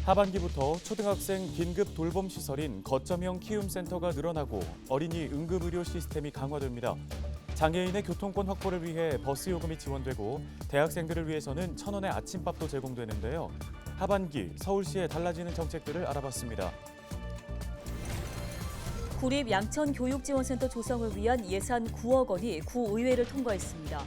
하반기부터 초등학생 긴급 돌봄 시설인 거점형 키움센터가 늘어나고 어린이 응급의료 시스템이 강화됩니다. 장애인의 교통권 확보를 위해 버스 요금이 지원되고 대학생들을 위해서는 1,000원의 아침밥도 제공되는데요. 하반기 서울시에 달라지는 정책들을 알아봤습니다. 구립 양천교육지원센터 조성을 위한 예산 9억 원이 구의회를 통과했습니다.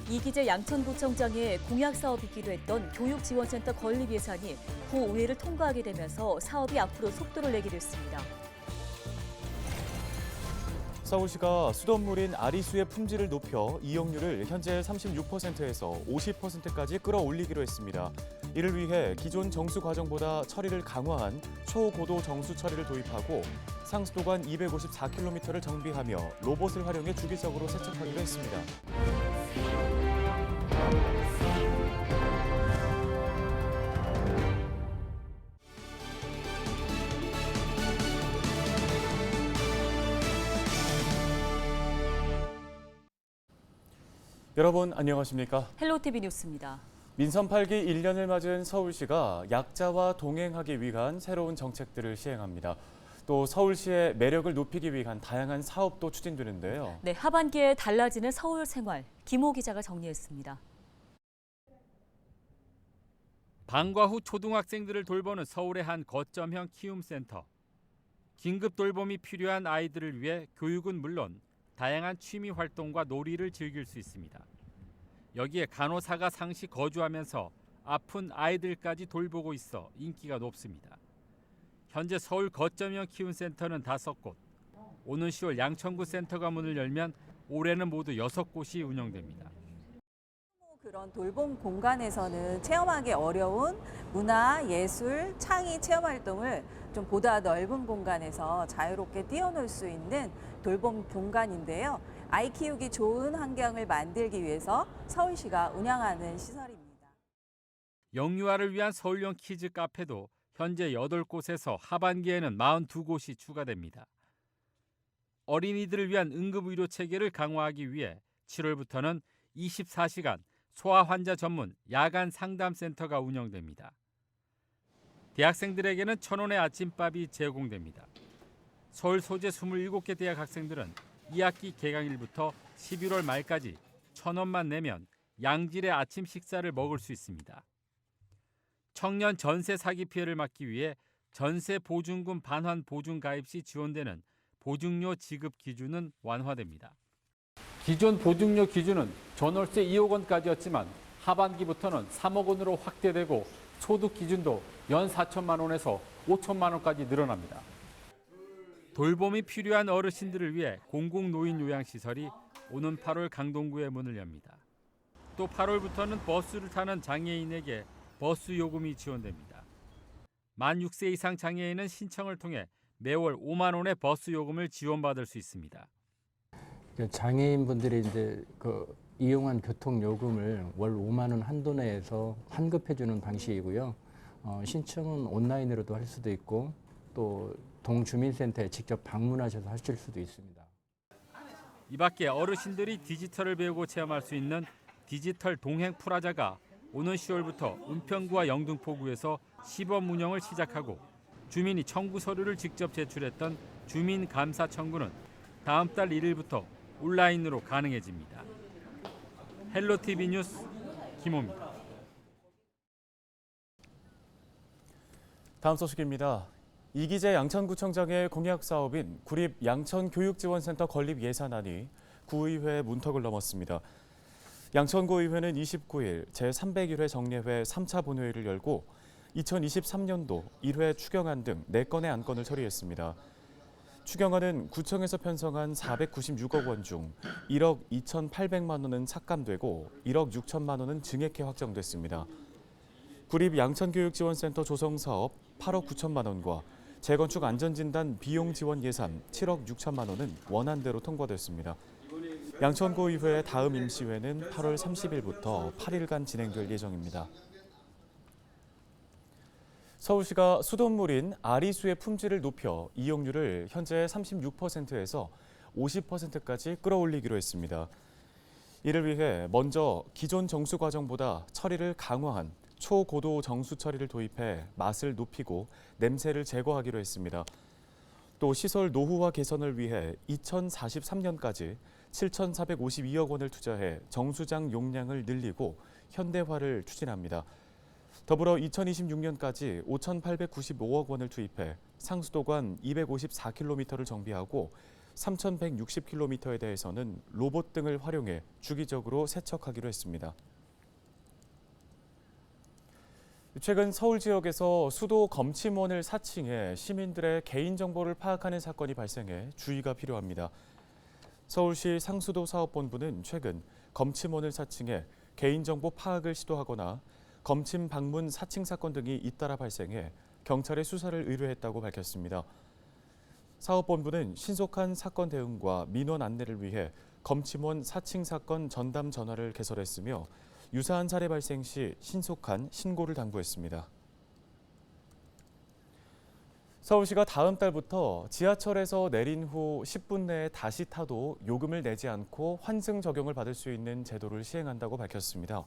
이기재 양천구청장의 공약 사업이기도 했던 교육지원센터 건립 예산이 구의회를 통과하게 되면서 사업이 앞으로 속도를 내기로 했습니다. 서울시가 수돗물인 아리수의 품질을 높여 이용률을 현재 36%에서 50%까지 끌어올리기로 했습니다. 이를 위해 기존 정수 과정보다 처리를 강화한 초고도 정수 처리를 도입하고 상수도관 254km를 정비하며 로봇을 활용해 주기적으로 세척하기로 했습니다. 여러분 안녕하십니까? 헬로티비 뉴스입니다. 민선 8기 1년을 맞은 서울시가 약자와 동행하기 위한 새로운 정책들을 시행합니다. 또 서울시의 매력을 높이기 위한 다양한 사업도 추진되는데요. 네, 하반기에 달라지는 서울 생활, 김호 기자가 정리했습니다. 방과 후 초등학생들을 돌보는 서울의 한 거점형 키움센터. 긴급 돌봄이 필요한 아이들을 위해 교육은 물론 다양한 취미 활동과 놀이를 즐길 수 있습니다. 여기에 간호사가 상시 거주하면서 아픈 아이들까지 돌보고 있어 인기가 높습니다. 현재 서울 거점형 키움센터는 5곳, 오는 10월 양천구 센터가 문을 열면 올해는 모두 6곳이 운영됩니다. 그런 돌봄 공간에서는 체험하기 어려운 문화, 예술, 창의 체험 활동을 좀 보다 넓은 공간에서 자유롭게 뛰어놀 수 있는 돌봄 공간인데요. 아이 키우기 좋은 환경을 만들기 위해서 서울시가 운영하는 시설입니다. 영유아를 위한 서울형 키즈 카페도 현재 8곳에서 하반기에는 42곳이 추가됩니다. 어린이들을 위한 응급의료 체계를 강화하기 위해 7월부터는 24시간 소아 환자 전문 야간 상담센터가 운영됩니다. 대학생들에게는 1,000원의 아침밥이 제공됩니다. 서울 소재 27개 대학 학생들은 2학기 개강일부터 11월 말까지 1,000원만 내면 양질의 아침 식사를 먹을 수 있습니다. 청년 전세 사기 피해를 막기 위해 전세 보증금 반환 보증 가입 시 지원되는 보증료 지급 기준은 완화됩니다. 기존 보증료 기준은 전월세 2억 원까지였지만 하반기부터는 3억 원으로 확대되고 소득 기준도 연 4천만 원에서 5천만 원까지 늘어납니다. 돌봄이 필요한 어르신들을 위해 공공노인요양시설이 오는 8월 강동구에 문을 엽니다. 또 8월부터는 버스를 타는 장애인에게 버스 요금이 지원됩니다. 만 6세 이상 장애인은 신청을 통해 매월 5만 원의 버스 요금을 지원받을 수 있습니다. 장애인분들이 이제 이용한 교통 요금을 월 5만 원 한도 내에서 환급해주는 방식이고요. 신청은 온라인으로도 할 수도 있고 또 동주민센터에 직접 방문하셔서 하실 수도 있습니다. 이 밖에 어르신들이 디지털을 배우고 체험할 수 있는 디지털 동행 프라자가 오는 10월부터 은평구와 영등포구에서 시범 운영을 시작하고 주민이 청구 서류를 직접 제출했던 주민감사 청구는 다음 달 1일부터 온라인으로 가능해집니다. 헬로티비 뉴스 김호입니다. 다음 소식입니다. 이기재 양천구청장의 공약 사업인 구립 양천교육지원센터 건립 예산안이 구의회 문턱을 넘었습니다. 양천구의회는 29일 제301회 정례회 3차 본회의를 열고 2023년도 1회 추경안 등 4건의 안건을 처리했습니다. 추경안은 구청에서 편성한 496억 원 중 1억 2,800만 원은 삭감되고 1억 6천만 원은 증액해 확정됐습니다. 구립 양천교육지원센터 조성 사업 8억 9천만 원과 재건축 안전진단 비용 지원 예산 7억 6천만 원은 원안대로 통과됐습니다. 양천구의회의 다음 임시회는 8월 30일부터 8일간 진행될 예정입니다. 서울시가 수돗물인 아리수의 품질을 높여 이용률을 현재 36%에서 50%까지 끌어올리기로 했습니다. 이를 위해 먼저 기존 정수 과정보다 처리를 강화한 초고도 정수 처리를 도입해 맛을 높이고 냄새를 제거하기로 했습니다. 또 시설 노후화 개선을 위해 2043년까지 7,452억 원을 투자해 정수장 용량을 늘리고 현대화를 추진합니다. 더불어 2026년까지 5,895억 원을 투입해 상수도관 254km를 정비하고 3,160km에 대해서는 로봇 등을 활용해 주기적으로 세척하기로 했습니다. 최근 서울 지역에서 수도 검침원을 사칭해 시민들의 개인정보를 파악하는 사건이 발생해 주의가 필요합니다. 서울시 상수도사업본부는 최근 검침원을 사칭해 개인정보 파악을 시도하거나 검침 방문 사칭 사건 등이 잇따라 발생해 경찰에 수사를 의뢰했다고 밝혔습니다. 사업본부는 신속한 사건 대응과 민원 안내를 위해 검침원 사칭 사건 전담 전화를 개설했으며 유사한 사례 발생 시 신속한 신고를 당부했습니다. 서울시가 다음 달부터 지하철에서 내린 후 10분 내에 다시 타도 요금을 내지 않고 환승 적용을 받을 수 있는 제도를 시행한다고 밝혔습니다.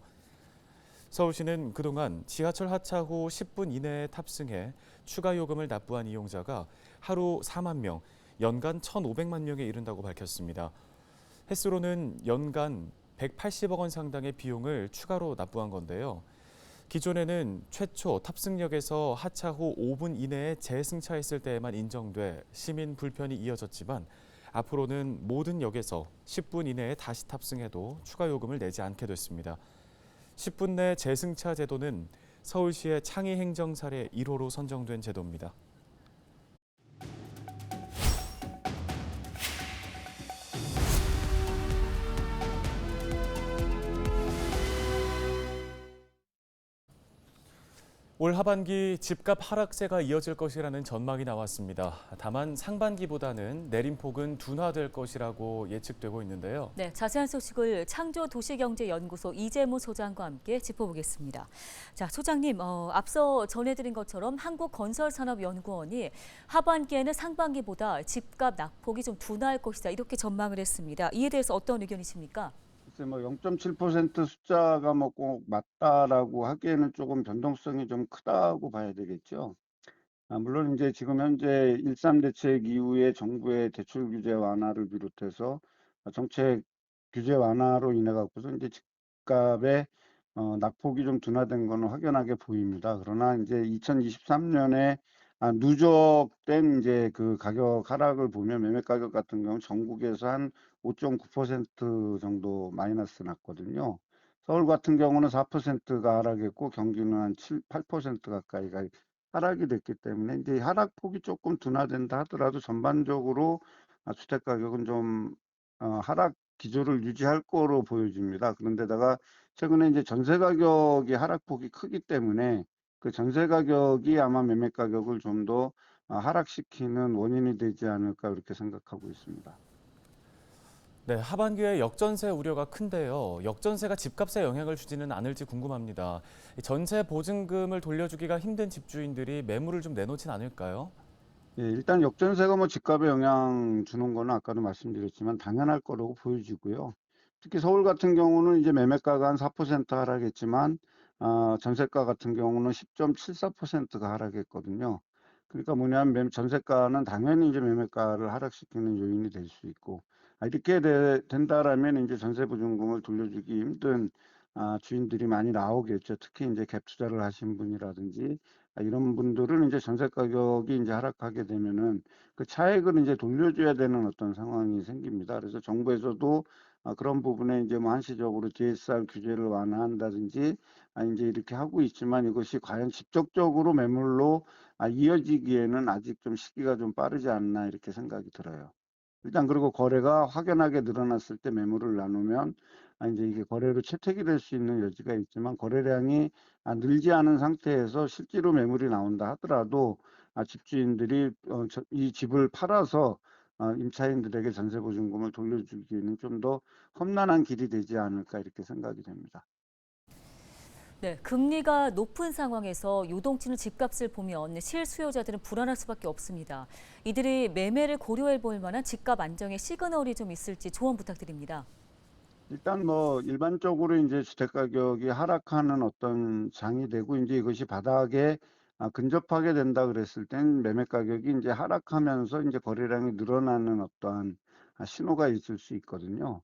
서울시는 그동안 지하철 하차 후 10분 이내에 탑승해 추가 요금을 납부한 이용자가 하루 4만 명, 연간 1,500만 명에 이른다고 밝혔습니다. 횟수로는 연간 180억 원 상당의 비용을 추가로 납부한 건데요. 기존에는 최초 탑승역에서 하차 후 5분 이내에 재승차했을 때에만 인정돼 시민 불편이 이어졌지만 앞으로는 모든 역에서 10분 이내에 다시 탑승해도 추가 요금을 내지 않게 됐습니다. 10분 내 재승차 제도는 서울시의 창의 행정 사례 1호로 선정된 제도입니다. 올 하반기 집값 하락세가 이어질 것이라는 전망이 나왔습니다. 다만 상반기보다는 내림폭은 둔화될 것이라고 예측되고 있는데요. 네, 자세한 소식을 창조도시경제연구소 이재무 소장과 함께 짚어보겠습니다. 자, 소장님, 앞서 전해드린 것처럼 한국건설산업연구원이 하반기에는 상반기보다 집값 낙폭이 좀 둔화할 것이다 이렇게 전망을 했습니다. 이에 대해서 어떤 의견이십니까? 글쎄 0.7% 숫자가 뭐 꼭 맞다라고 하기에는 조금 변동성이 좀 크다고 봐야 되겠죠. 물론 이제 지금 현재 1.3 대책 이후에 정부의 대출 규제 완화를 비롯해서 정책 규제 완화로 인해 갖고서 이제 집값의 낙폭이 좀 둔화된 거는 확연하게 보입니다. 그러나 이제 2023년에 누적된 이제 그 가격 하락을 보면 매매 가격 같은 경우 전국에서 한 5.9% 정도 마이너스 났거든요. 서울 같은 경우는 4%가 하락했고 경기는 한 8% 가까이가 하락이 됐기 때문에 이제 하락폭이 조금 둔화된다 하더라도 전반적으로 주택 가격은 좀 하락 기조를 유지할 거로 보여집니다. 그런데다가 최근에 이제 전세 가격이 하락폭이 크기 때문에 그 전세 가격이 아마 매매 가격을 좀 더 하락시키는 원인이 되지 않을까 이렇게 생각하고 있습니다. 네, 하반기에 역전세 우려가 큰데요. 역전세가 집값에 영향을 주지는 않을지 궁금합니다. 전세 보증금을 돌려주기가 힘든 집주인들이 매물을 좀 내놓진 않을까요? 예, 일단 역전세가 뭐 집값에 영향 주는 거는 아까도 말씀드렸지만 당연할 거라고 보여지고요. 특히 서울 같은 경우는 이제 매매가가 한 4% 하락했지만 전세가 같은 경우는 10.74%가 하락했거든요. 그러니까 뭐냐면 전세가는 당연히 이제 매매가를 하락시키는 요인이 될 수 있고 이렇게 된다라면 이제 전세보증금을 돌려주기 힘든 주인들이 많이 나오겠죠. 특히 이제 갭 투자를 하신 분이라든지 이런 분들은 이제 전세 가격이 이제 하락하게 되면은 그 차액을 이제 돌려줘야 되는 어떤 상황이 생깁니다. 그래서 정부에서도 그런 부분에 이제 뭐 한시적으로 DSR 규제를 완화한다든지 이제 이렇게 하고 있지만 이것이 과연 직접적으로 매물로 이어지기에는 아직 좀 시기가 좀 빠르지 않나 이렇게 생각이 들어요. 일단 그리고 거래가 확연하게 늘어났을 때 매물을 나누면 이제 이게 거래로 채택이 될 수 있는 여지가 있지만 거래량이 늘지 않은 상태에서 실제로 매물이 나온다 하더라도 집주인들이 이 집을 팔아서 임차인들에게 전세보증금을 돌려주기에는 좀 더 험난한 길이 되지 않을까 이렇게 생각이 됩니다. 네, 금리가 높은 상황에서 요동치는 집값을 보면 실수요자들은 불안할 수밖에 없습니다. 이들이 매매를 고려해 볼 만한 집값 안정의 시그널이 좀 있을지 조언 부탁드립니다. 일단 뭐 일반적으로 이제 주택 가격이 하락하는 어떤 장이 되고 이제 이것이 바닥에 근접하게 된다 그랬을 땐 매매 가격이 이제 하락하면서 이제 거래량이 늘어나는 어떠한 신호가 있을 수 있거든요.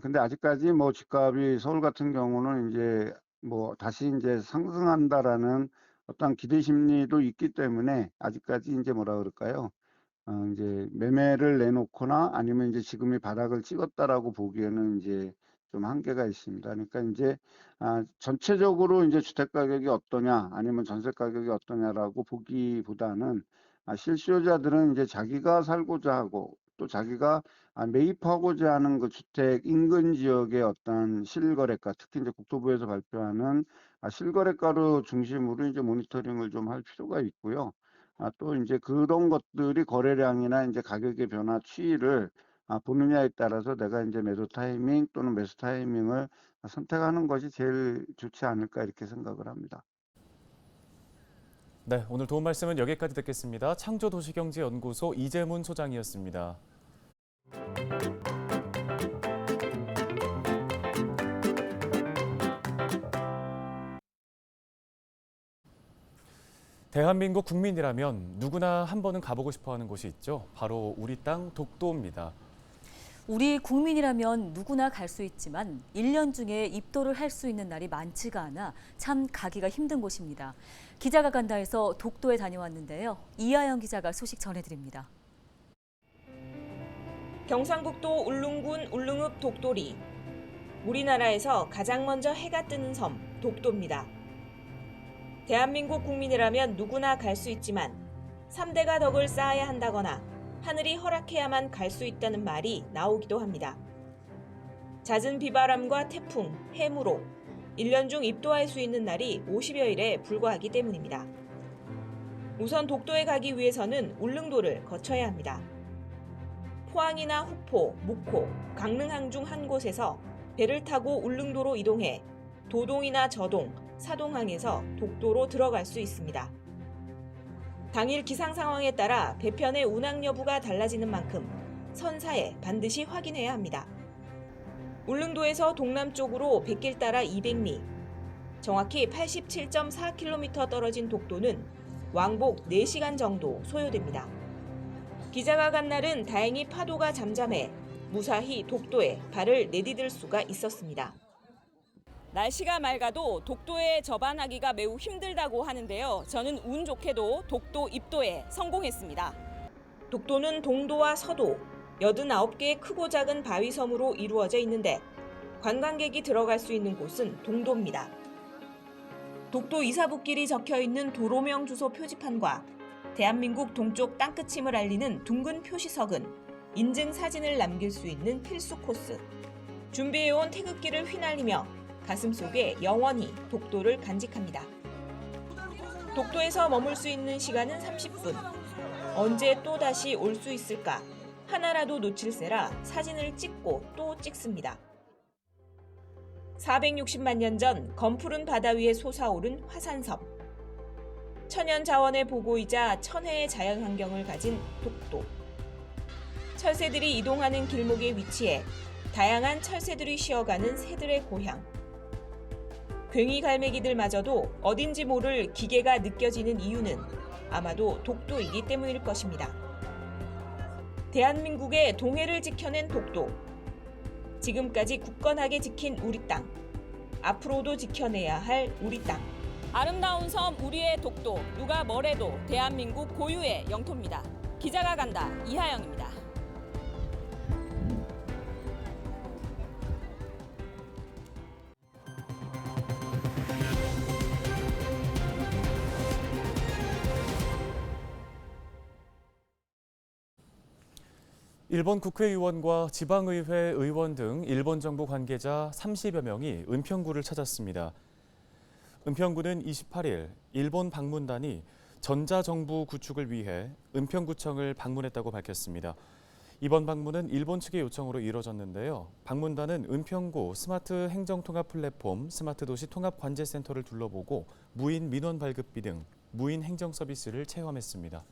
근데 아직까지 뭐 집값이 서울 같은 경우는 이제 뭐 다시 이제 상승한다라는 어떤 기대 심리도 있기 때문에 아직까지 이제 뭐라 그럴까요? 이제 매매를 내놓거나 아니면 이제 지금이 바닥을 찍었다라고 보기에는 이제 좀 한계가 있습니다. 그러니까 이제 전체적으로 이제 주택 가격이 어떠냐 아니면 전세 가격이 어떠냐라고 보기보다는 실수요자들은 이제 자기가 살고자 하고 또 자기가 매입하고자 하는 그 주택 인근 지역의 어떤 실거래가, 특히 이제 국토부에서 발표하는 실거래가를 중심으로 이제 모니터링을 좀 할 필요가 있고요. 또 이제 그런 것들이 거래량이나 이제 가격의 변화 추이를 보느냐에 따라서 내가 이제 매도 타이밍 또는 매수 타이밍을 선택하는 것이 제일 좋지 않을까 이렇게 생각을 합니다. 네, 오늘 도움 말씀은 여기까지 듣겠습니다. 창조도시경제연구소 이재문 소장이었습니다. 대한민국 국민이라면 누구나 한 번은 가보고 싶어하는 곳이 있죠. 바로 우리 땅 독도입니다. 우리 국민이라면 누구나 갈 수 있지만 1년 중에 입도를 할 수 있는 날이 많지가 않아 참 가기가 힘든 곳입니다. 기자가 간다해서 독도에 다녀왔는데요. 이하영 기자가 소식 전해드립니다. 경상북도 울릉군 울릉읍 독도리. 우리나라에서 가장 먼저 해가 뜨는 섬 독도입니다. 대한민국 국민이라면 누구나 갈 수 있지만 3대가 덕을 쌓아야 한다거나 하늘이 허락해야만 갈 수 있다는 말이 나오기도 합니다. 잦은 비바람과 태풍, 해무로 1년 중 입도할 수 있는 날이 50여일에 불과하기 때문입니다. 우선 독도에 가기 위해서는 울릉도를 거쳐야 합니다. 포항이나 후포, 묵호, 강릉항 중 한 곳에서 배를 타고 울릉도로 이동해 도동이나 저동, 사동항에서 독도로 들어갈 수 있습니다. 당일 기상 상황에 따라 배편의 운항 여부가 달라지는 만큼 선사에 반드시 확인해야 합니다. 울릉도에서 동남쪽으로 백길 따라 200리, 정확히 87.4km 떨어진 독도는 왕복 4시간 정도 소요됩니다. 기자가 간 날은 다행히 파도가 잠잠해 무사히 독도에 발을 내디딜 수가 있었습니다. 날씨가 맑아도 독도에 접안하기가 매우 힘들다고 하는데요. 저는 운 좋게도 독도 입도에 성공했습니다. 독도는 동도와 서도 89개의 크고 작은 바위섬으로 이루어져 있는데 관광객이 들어갈 수 있는 곳은 동도입니다. 독도 이사북길이 적혀있는 도로명 주소 표지판과 대한민국 동쪽 땅끝임을 알리는 둥근 표시석은 인증 사진을 남길 수 있는 필수 코스. 준비해온 태극기를 휘날리며 가슴속에 영원히 독도를 간직합니다. 독도에서 머물 수 있는 시간은 30분. 언제 또다시 올 수 있을까? 하나라도 놓칠세라 사진을 찍고 또 찍습니다. 460만 년 전 검푸른 바다 위에 솟아오른 화산섬. 천연 자원의 보고이자 천혜의 자연환경을 가진 독도. 철새들이 이동하는 길목에 위치해 다양한 철새들이 쉬어가는 새들의 고향. 괭이 갈매기들마저도 어딘지 모를 기계가 느껴지는 이유는 아마도 독도이기 때문일 것입니다. 대한민국의 동해를 지켜낸 독도. 지금까지 굳건하게 지킨 우리 땅. 앞으로도 지켜내야 할 우리 땅. 아름다운 섬 우리의 독도. 누가 뭐래도 대한민국 고유의 영토입니다. 기자가 간다. 이하영입니다. 일본 국회의원과 지방의회 의원 등 일본 정부 관계자 30여 명이 은평구를 찾았습니다. 은평구는 28일 일본 방문단이 전자정부 구축을 위해 은평구청을 방문했다고 밝혔습니다. 이번 방문은 일본 측의 요청으로 이뤄졌는데요. 방문단은 은평구 스마트 행정통합 플랫폼 스마트도시 통합관제센터를 둘러보고 무인 민원 발급비 등 무인 행정 서비스를 체험했습니다.